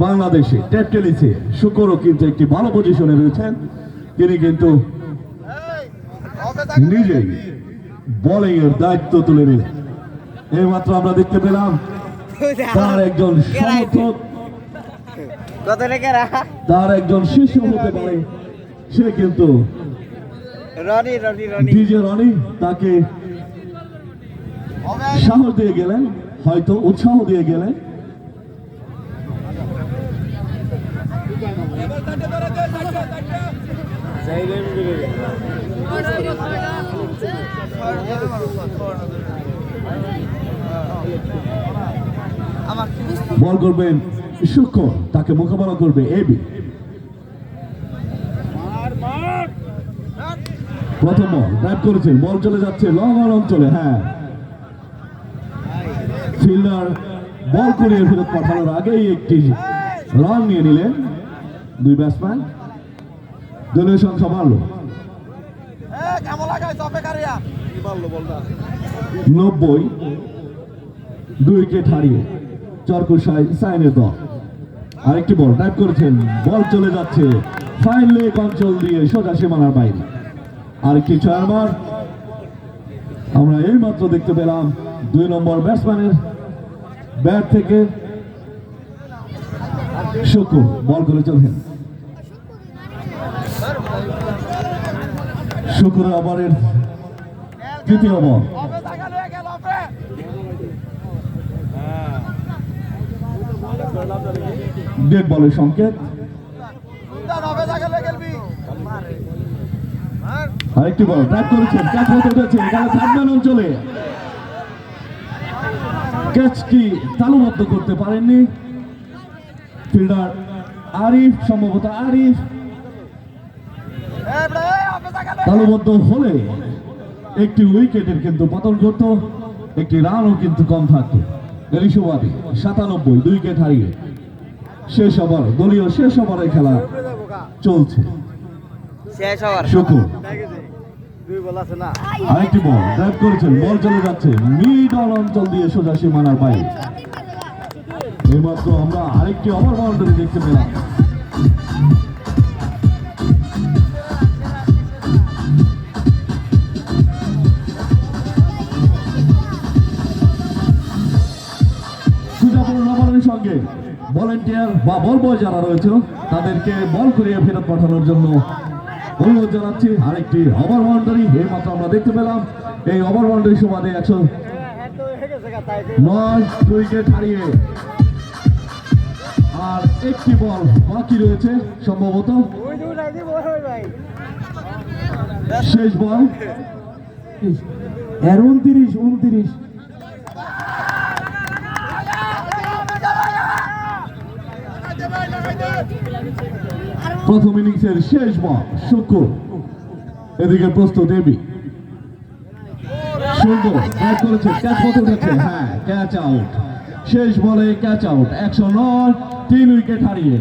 বাংলাদেশে টেপ টেনিসে শুকরও কিন্তু একটি ভালো পজিশনে রয়েছেন। তিনি কিন্তু নিজেই বোলিং এর দায়িত্ব তুলে নিলেন। এইমাত্র আমরা দেখতে পেলাম তার একজন সমর্থক, তার একজন শিষ্য হতে পারে, সে কিন্তু ডিজে রনি তাকে সাহস দিয়ে গেলেন, হয়তো উৎসাহ দিয়ে গেলেন। বল করবেন শুকর, তাকে মোকাবেলা করবে এবি। প্রথম বল ড্রাইভ করেছেন, বল চলে যাচ্ছে লং অন অঞ্চলে। হ্যাঁ, ফিল্ডার বল করিয়ে ফেরত পাঠানোর আগেই একটি রান নিয়ে নিলেন দুই ব্যাটসম্যান। দলীয় সংখ্যা বাড়ল 90, 2 উইকেট হারিয়ে চরকুর সাইনের দল। আরেকটি বল ড্রাইভ করেছেন, বল চলে যাচ্ছে ফাইন লেগ অঞ্চল দিয়ে সোজা সীমানার বাইরে। আরেকটি ছয়ের মার আমরা এই মাত্র দেখতে পেলাম 2 নম্বর ব্যাটসম্যানের ব্যাট থেকে। শুকুর বল করে চলছেন, শুকুর ওভারের তৃতীয় বল। ডেড বলের সংকেত। আরেকটি বল ড্রাইভ করেছেন, ক্যাচ হতে উঠেছে থার্ডম্যান অঞ্চলে। ক্যাচটি তালুবদ্ধ করতে পারেননি ফিল্ডার আরিফ, সম্ভবত আরিফ। তালুবদ্ধ হলে একটি উইকেটের কিন্তু পতন করত, একটি রানও কিন্তু কম থাকতো। এলিশোবাদী 97, 2 উইকেট হারিয়ে শেষ ওভার, দলীয় শেষ ওভারের খেলা চলছে। শুকুর আরেকটি বল ড্রাইভ করেছেন, বল চলে যাচ্ছে মিডল অঞ্চল দিয়ে সোজা সীমানার বাইরে। এইমাত্র আমরা আরেকটি ওভার বাউন্ডারি দেখতে পেলাম। সঙ্গে ভলেন্টিয়ার বা বল বয় যারা রয়েছে তাদেরকে বল করিয়ে ফেরত পাঠানোর জন্য অনুরোধ জানাচ্ছি। আরেকটি ওভার বাউন্ডারি এইমাত্র আমরা দেখতে পেলাম। এই ওভার বাউন্ডারি সুবাদে 109, 2 উইকেট হারিয়ে আর একটি বল বাকি রয়েছে, সম্ভবত শেষ বল। 29। প্রথম ইনিংসের শেষ বল শুকুর, এদিকে প্রস্তুত এবি। সুন্দর ব্যাট করেছে, ক্যাচ পথে উঠেছে। হ্যাঁ, ক্যাচ আউট, শেষ বলে ক্যাচ আউট। 109, 3 উইকেট হারিয়ে।